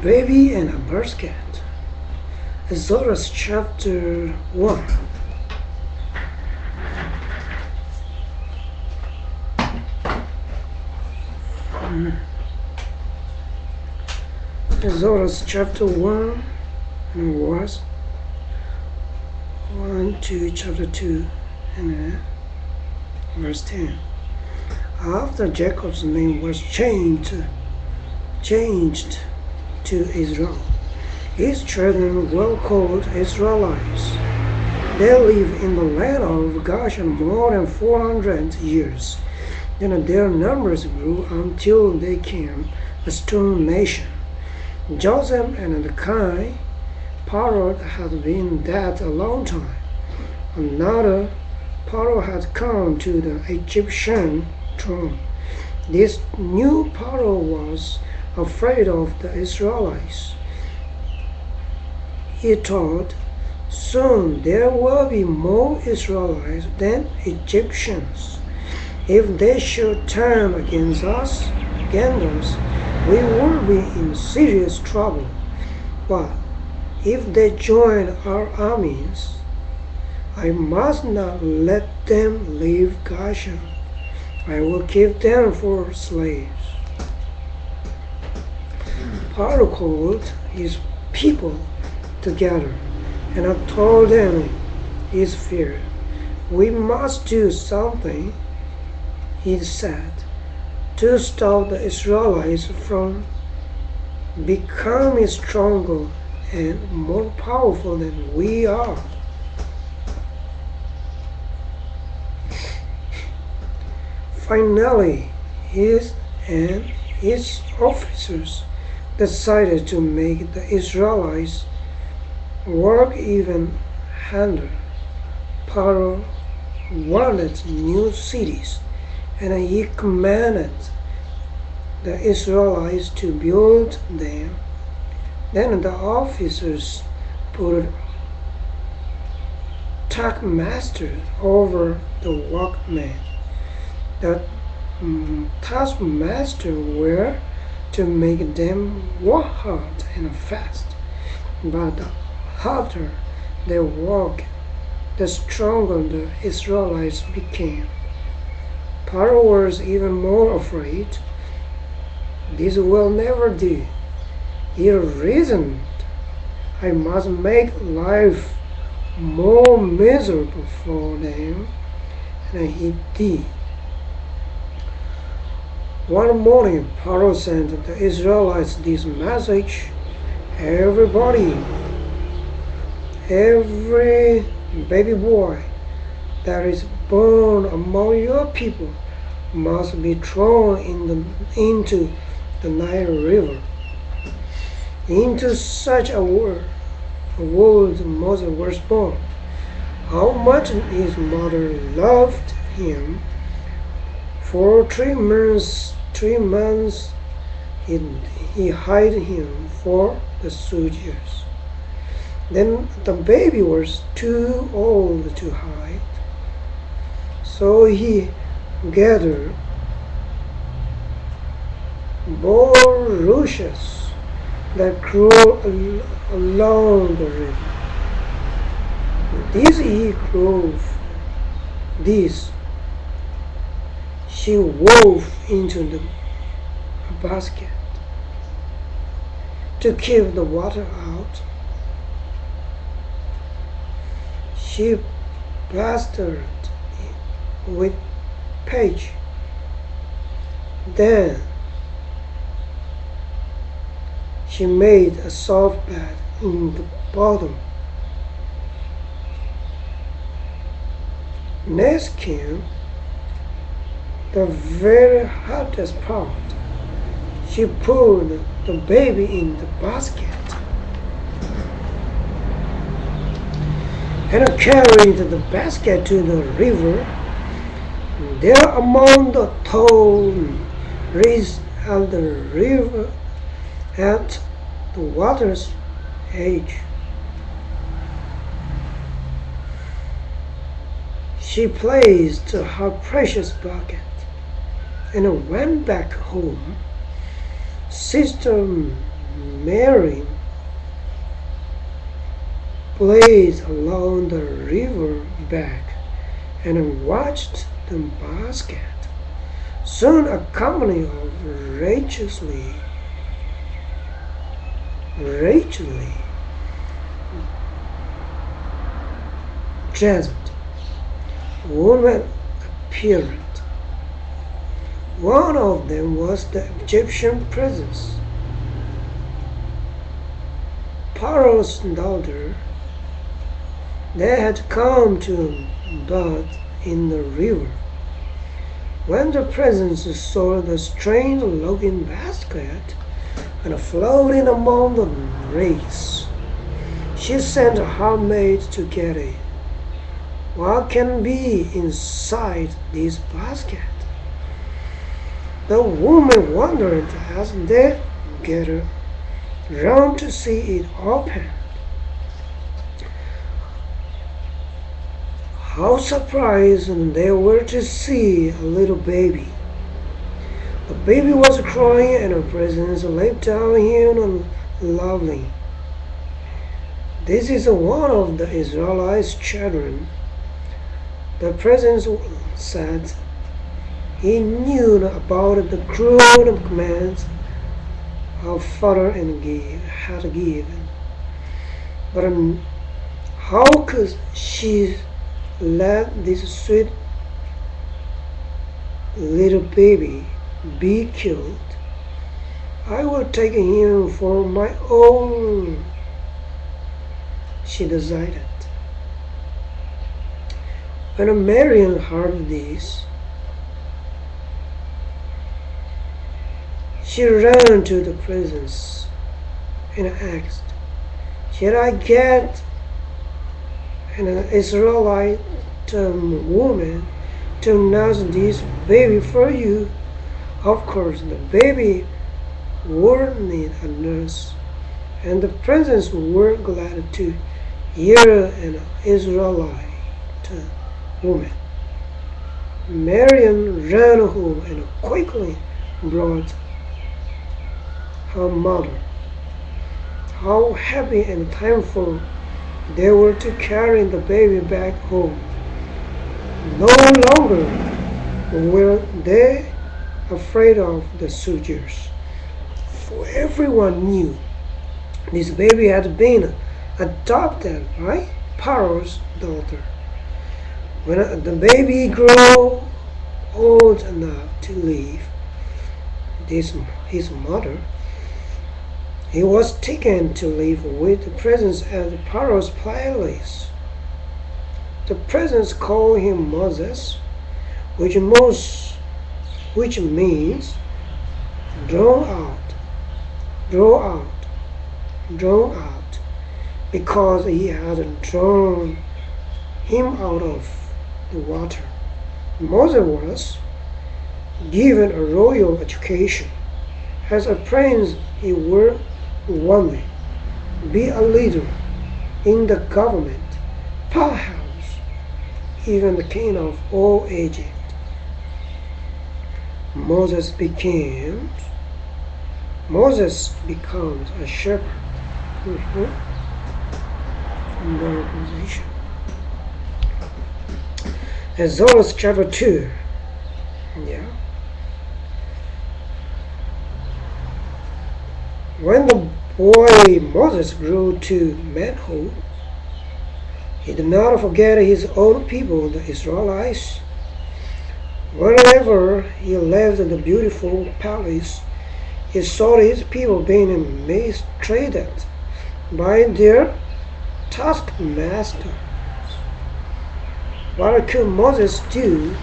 Baby and a basket. Exodus chapter 1. Exodus chapter 1 and verse 1 to chapter 2 and verse 10. After Jacob's name was changed to Israel, his children were called Israelites. They lived in the land of Goshen more than 400 years. Then their numbers grew until they became a strong nation. Joseph and the king Pharaoh had been dead a long time. Another Pharaoh had come to the Egyptian throne. This new Pharaoh was afraid of the Israelites. He thought, soon there will be more Israelites than Egyptians. If they should turn against us, we will be in serious trouble. But if they join our armies, I must not let them leave Goshen. I will keep them for slaves. Pharaoh called his people together and told them his fear. We must do something, he said, to stop the Israelites from becoming stronger and more powerful than we are. Finally, he and his officers decided to make the Israelites work even harder. Pharaoh wanted new cities, and he commanded the Israelites to build them. Then the officers put taskmasters over the workmen. The taskmasters were to make them work hard and fast, but the harder they worked, the stronger the Israelites became. Pharaoh was even more afraid. This will never do. He reasoned, I must make life more miserable for them, and he did. One morning, Pharaoh sent the Israelites this message: everybody, every baby boy that is born among your people must be thrown into the Nile River. Into such a world Moses was born. How much his mother loved him! For 3 months he hid him for the soldiers. Then the baby was too old to hide, so he gathered bulrushes that grew along the river. These she wove into the basket to keep the water out. She plastered it with pitch. Then she made a soft bed in the bottom. Next came the very hardest part. She put the baby in the basket and carried the basket to the river. There among the tall reeds of the river at the water's edge, she placed her precious bucket and went back home. Sister Mary played along the river bank and watched the basket. Soon a company of richly dressed women appeared. One of them was the Egyptian princess, Pharaoh's daughter. They had come to bathe in the river. When the princess saw the strange-looking basket and floating among the reeds, she sent her maid to get it. What can be inside this basket? The woman wondered as they gathered round to see it open. How surprised they were to see a little baby. The baby was crying and the princess leaped down him and laughing. This is one of the Israelites' children, the princess said. He knew about the cruel commands her father had given. But how could she let this sweet little baby be killed? I will take him for my own, she decided. When Marian heard this, she ran to the princess and asked, "Should I get an Israelite woman to nurse this baby for you?" Of course, the baby would need a nurse, and the princess were glad to hear an Israelite woman. Miriam ran home and quickly brought her mother. How happy and thankful they were to carry the baby back home. No longer were they afraid of the soldiers, for everyone knew this baby had been adopted by Pharaoh's daughter. When the baby grew old enough to leave his mother, he was taken to live with the princess at Pharaoh's palace. The princess called him Moses, which means drawn out, because he had drawn him out of the water. Moses was given a royal education. As a prince, he would one day be a leader in the government, perhaps even the king of all Egypt. Moses becomes a shepherd. Exodus chapter 2. When the boy Moses grew to manhood, he did not forget his own people, the Israelites. Whenever he left the beautiful palace, he saw his people being mistreated by their taskmasters. What could Moses do?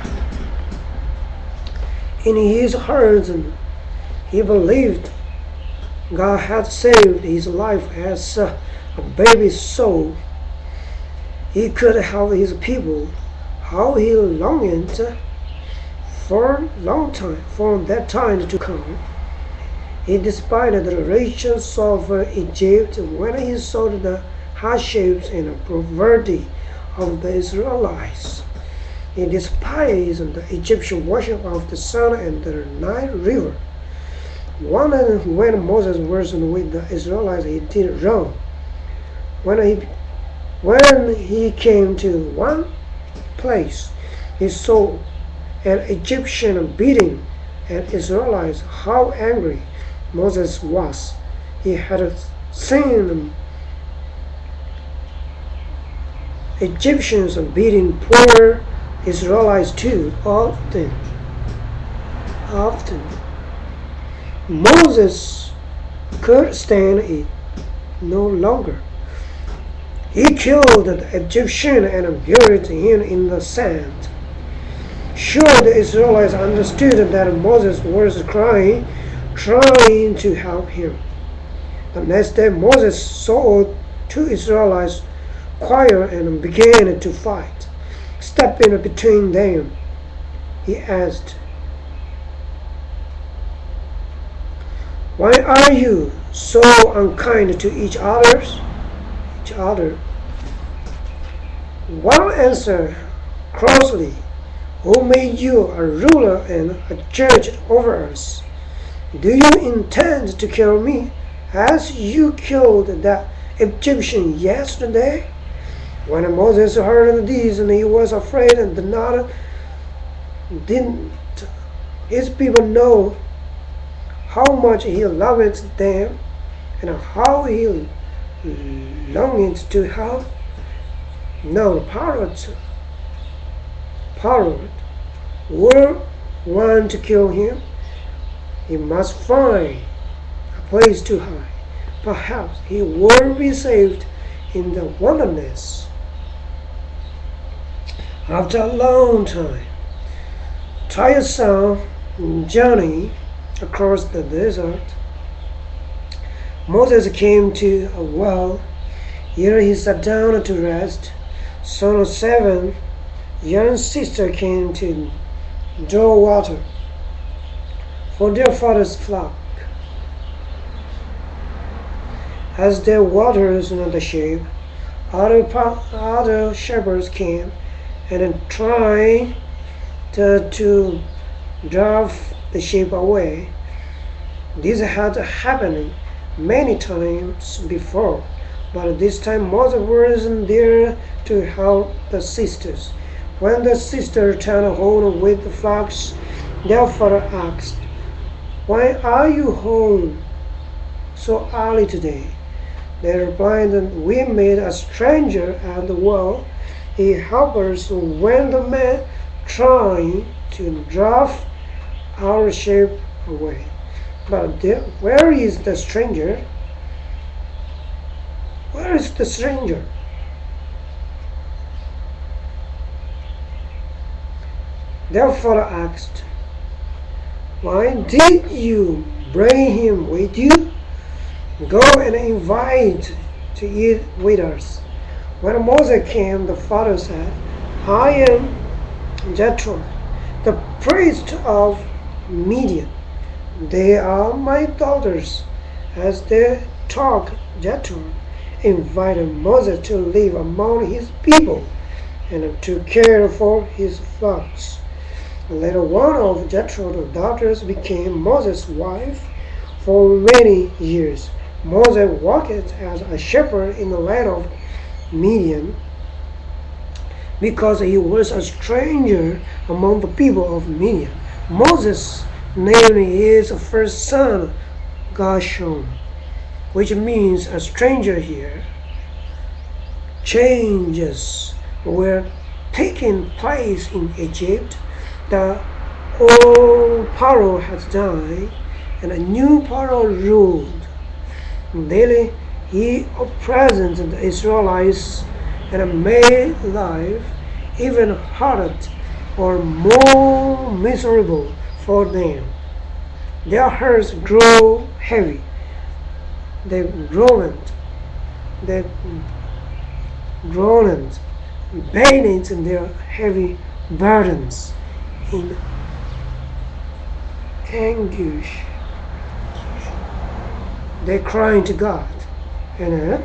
In his heart, he believed God had saved his life as a baby soul. He could help his people. How he longed for that time to come. He despised the riches of Egypt when he saw the hardships and poverty of the Israelites. He despised the Egyptian worship of the sun and the Nile River. When Moses was with the Israelites, he did wrong. When he came to one place, he saw an Egyptian beating an Israelite. How angry Moses was! He had seen Egyptians beating poor Israelites too often. Moses could stand it no longer. He killed the Egyptian and buried him in the sand. Sure, the Israelites understood that Moses was trying to help him. The next day Moses saw two Israelites quarrel and began to fight. Stepping between them, he asked, "Why are you so unkind to each other?" One answered crossly, "Who made you a ruler and a judge over us? Do you intend to kill me, as you killed that Egyptian yesterday?" When Moses heard this, he was afraid, and didn't his people know how much he loved them and how he longed to help? No, Pharaoh would want to kill him. He must find a place to hide. Perhaps he would be saved in the wilderness. After a long time, tiresome journey across the desert, Moses came to a well. Here he sat down to rest. Son of 7 young sisters came to draw water for their father's flock. As they watered the sheep, other shepherds came and tried to drive the sheep away. This had happened many times before, but this time Moses wasn't there to help the sisters. When the sisters returned home with the flocks, their father asked, "Why are you home so early today?" They replied, "We met a stranger at the well. He helped us when the man tried to drive our sheep away." But where is the stranger? Where is the stranger? Their father asked, "Why did you bring him with you? Go and invite to eat with us." When Moses came, the father said, "I am Jethro, the priest of Midian. They are my daughters." As they talked, Jethro invited Moses to live among his people and to care for his flocks. Later, one of Jethro's daughters became Moses' wife. For many years, Moses worked as a shepherd in the land of Midian. Because he was a stranger among the people of Midian, Moses named his first son Gershom, which means a stranger here. Changes were taking place in Egypt. The old Pharaoh had died, and a new Pharaoh ruled. Daily he oppressed the Israelites and made life even harder or more miserable for them. Their hearts grew heavy. They groaned, bearing their heavy burdens in anguish. They cried to God, and